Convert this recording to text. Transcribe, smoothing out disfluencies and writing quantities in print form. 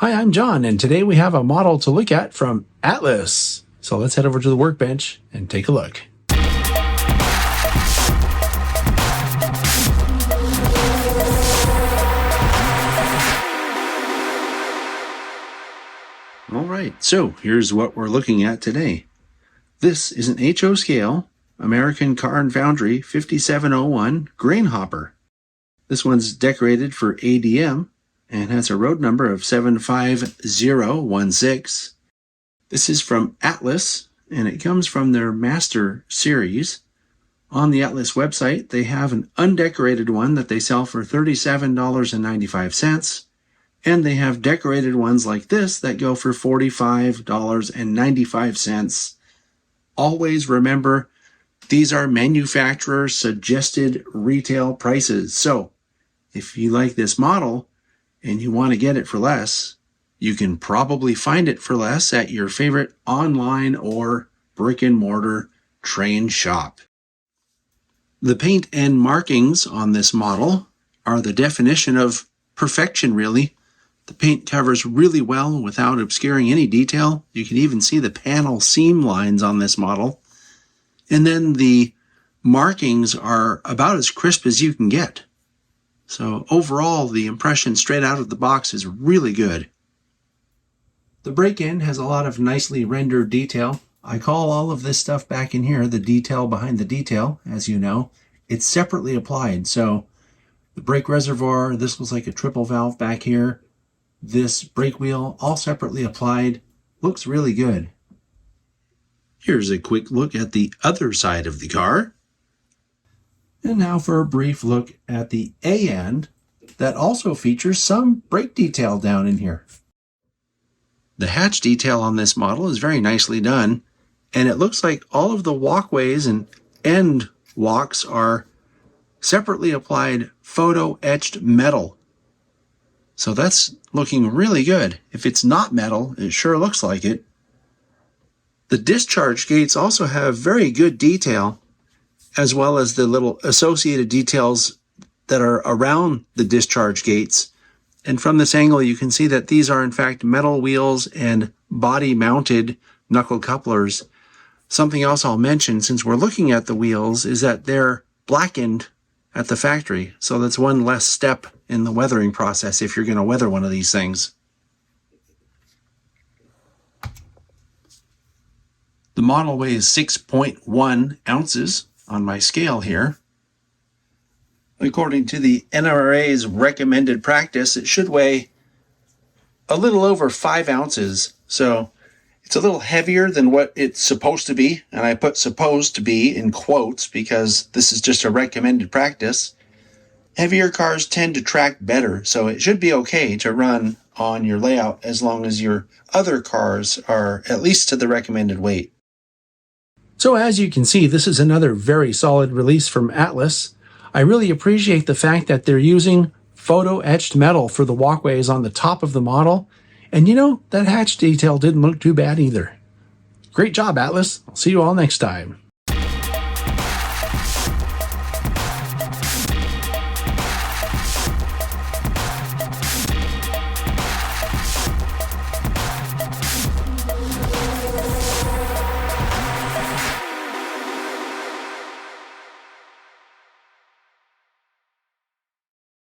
Hi, I'm John, and today we have a model to look at from Atlas. So let's head over to the workbench and take a look. Alright, so here's what we're looking at today. This is an HO scale American Car and Foundry 5701 grain hopper. This one's decorated for ADM and has a road number of 75016. This is from Atlas, and it comes from their Master Series. On the Atlas website, they have an undecorated one that they sell for $37.95, and they have decorated ones like this that go for $45.95. Always remember, these are manufacturer suggested retail prices. So, if you like this model, and you want to get it for less, you can probably find it for less at your favorite online or brick and mortar train shop. The paint and markings on this model are the definition of perfection, really. The paint covers really well without obscuring any detail. You can even see the panel seam lines on this model. And then the markings are about as crisp as you can get. So overall, the impression straight out of the box is really good. The break-in has a lot of nicely rendered detail. I call all of this stuff back in here the detail behind the detail, as you know. It's separately applied, so the brake reservoir, this was like a triple valve back here. This brake wheel, all separately applied, looks really good. Here's a quick look at the other side of the car. And now for a brief look at the A end that also features some brake detail down in here. The hatch detail on this model is very nicely done, and it looks like all of the walkways and end walks are separately applied photo etched metal. So that's looking really good. If it's not metal, it sure looks like it. The discharge gates also have very good detail, as well as the little associated details that are around the discharge gates. And from this angle, you can see that these are in fact metal wheels and body-mounted knuckle couplers. Something else I'll mention, since we're looking at the wheels, is that they're blackened at the factory. So that's one less step in the weathering process if you're going to weather one of these things. The model weighs 6.1 ounces on my scale here. According to the NRA's recommended practice, it should weigh a little over 5 ounces. So it's a little heavier than what it's supposed to be. And I put supposed to be in quotes because this is just a recommended practice. Heavier cars tend to track better, so it should be okay to run on your layout as long as your other cars are at least to the recommended weight. So as you can see, this is another very solid release from Atlas. I really appreciate the fact that they're using photo-etched metal for the walkways on the top of the model. And you know, that hatch detail didn't look too bad either. Great job, Atlas. I'll see you all next time.